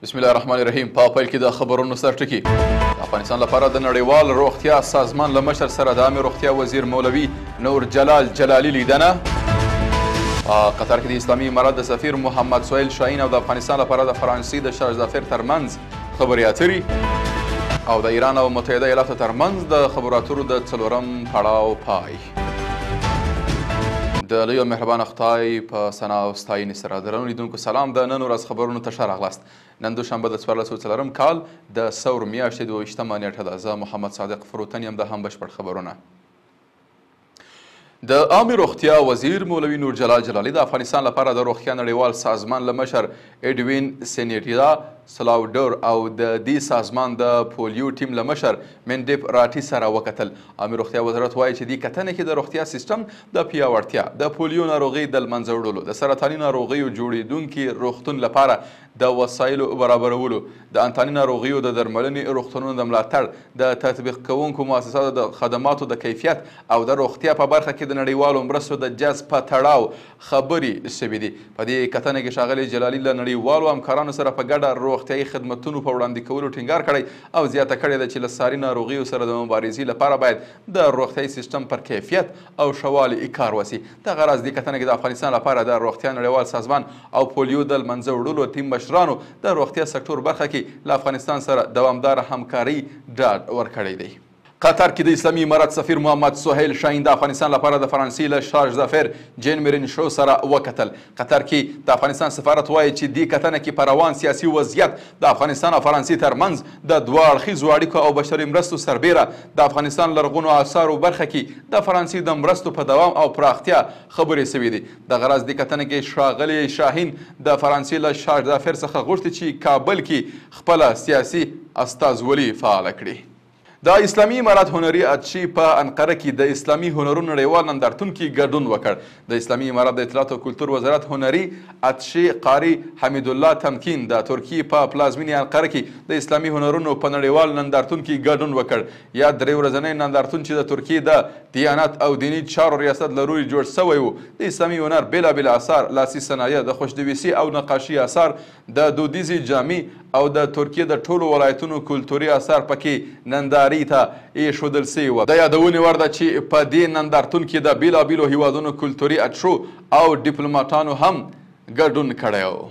بسم الله الرحمن الرحیم. په پیل کې د خبرونو سرټکي. د افغانستان لپاره د نړیوال روغتیا سازمان له مشر سره د عامه روغتیا وزیر مولوي نور جلال جلالي لیدنه. په قطر کې د اسلامي امارات د سفیر محمد سهیل شاهین او د افغانستان لپاره د فرانسې د شارژ ظفر ترمنځ خبرې اترې او د ایران او متحده ایالاتو ترمنځ د خبرو اترو د څلورم پړاو پای. د لوی او مهربانه خدای په ثنا او ستاینې سره درنو لیدونکو سلام. د نن ورځ خبرونو ته ښه راغلاست. نن دوشنبه د 1404 کال د ثور میاشتې 22مه نیټه ده. زه محمد صادق فروتن یم. د هم بشپړ خبرونه. د عامه روغتیا وزیر مولوي نور جلال جلالي د افغانستان لپاره د روغتیا نړیوال سازمان له مشر اډوین سینیټیا سلاوډر او د دې سازمان د پولیو ټیم له مشر منډیپ راټي سره وکتل. عامه روغتیا وزارت وایي چې دې کتنې کې د روغتیا سیستم د پیاوړتیا، د پولیو ناروغۍ د له منځه وړلو، د سرطاني ناروغیو جوړېدونکي روغتون لپاره د وسایلو برابرولو، د انتاني ناروغیو د درملنې روغتونونو د ملاتړ، د تطبیق کوونکو مؤسساتو د خدماتو د کیفیت او د روغتیا په برخه کې د نړیوالو مرستو د جذب په تړاو خبرې شوې دي. په دې کتنه کې ښاغلي جلالي له نړیوالو همکارانو سره په ګډه روغتیایي خدمتونو په وړاندې کولو ټینګار کړی او زیاته کړې ده چې له ساري ناروغیو سره د مبارزې لپاره باید د روغتیایي سیستم پر کیفیت او ښه والي کار وسي. دغه راز دې کتنه کې د افغانستان لپاره د روغتیا نړیوال سازمان او پولیو د له منځه وړلو ټیم مشرانو د روغتیا سکتور برخه کې له افغانستان سره دوامداره همکاري ډاډ ورکړی دی. قطر کې د اسلامي امارات سفیر محمد سهیل شاهین د افغانستان لپاره د فرانسې له شارژ ظفر جین مرین شو سره وکتل. قطر کې د افغانستان سفارت وایي چې دې کتنه کې په روان سیاسي وضعیت د افغانستان او فرانسې ترمنځ د دوه اړخیزو اړیکو او بشري مرستو سربیره د افغانستان لرغونو آثارو برخه کې د فرانسې د مرستو په دوام او پراختیا خبرې شوې دي. دغه راز دې کتنه کې ښاغلي شاهین د فرانسې له شارژ ظفر څخه غوښتي چې کابل کې خپله سیاسي استازولي فعاله کړي. د اسلامي امارات هنري اتشي په انقره کې د اسلامي هنرونو نړیوال نندارتون کې ګډون وکړ. د اسلامي امارات د اطلاعات او کلتور وزارت هنري اتشي قاری حمید الله تمکین د ترکیې په پلازمینې انقره کې د اسلامي هنرونو په نړیوال نندارتون کې ګډون وکړ. یا درې ورځنی نندارتون چې د ترکیې د دیانت او دیني چارو ریاست له لوري جوړ شوی و د اسلامي هنر بېلابېل آثار، لاسي صنایع، د خوشنویسي او نقاشي آثار، د دودیزې جامې او د ترکیې د ټولو ولایتونو کلتوري آثار پکې ننداري ته ایښودل سوي وه. د یادونې وړ ده چې په دې نندارتون کې د بېلابېلو هیوادونو کلتوري اتشو او ډیپلوماټانو هم ګډون کړی و.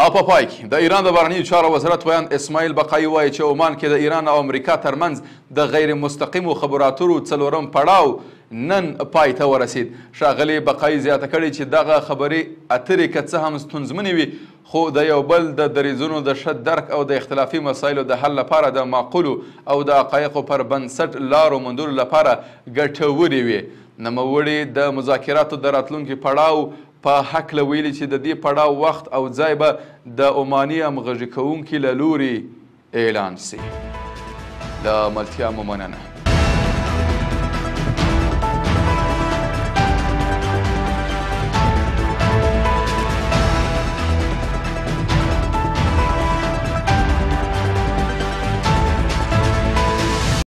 او په پای کې د ایران د بهرنیو چارو وزارت ویاند اسماعیل بقایي وایي چې عمان کې د ایران او امریکا ترمنځ د غیر مستقیمو خبرو اترو څلورم پړاو نن پای ته ورسید. ښاغلي بقایي زیاته کړې چې دغه خبرې اترې که څه هم ستونزمنې وي خو د یو بل د دریځونو د ښه درک او د اختلافي مسایلو د حل لپاره د معقولو او د حقایقو پر بنسټ لارو موندلو لپاره ګټورې وي. نوموړي د مذاکراتو د راتلونکي پړاو په هکله ویلي چې د دې پړاو وخت او ځای به د عماني همغږي کوونکي له لوري اعلان سي. له ملتیا مو مننه.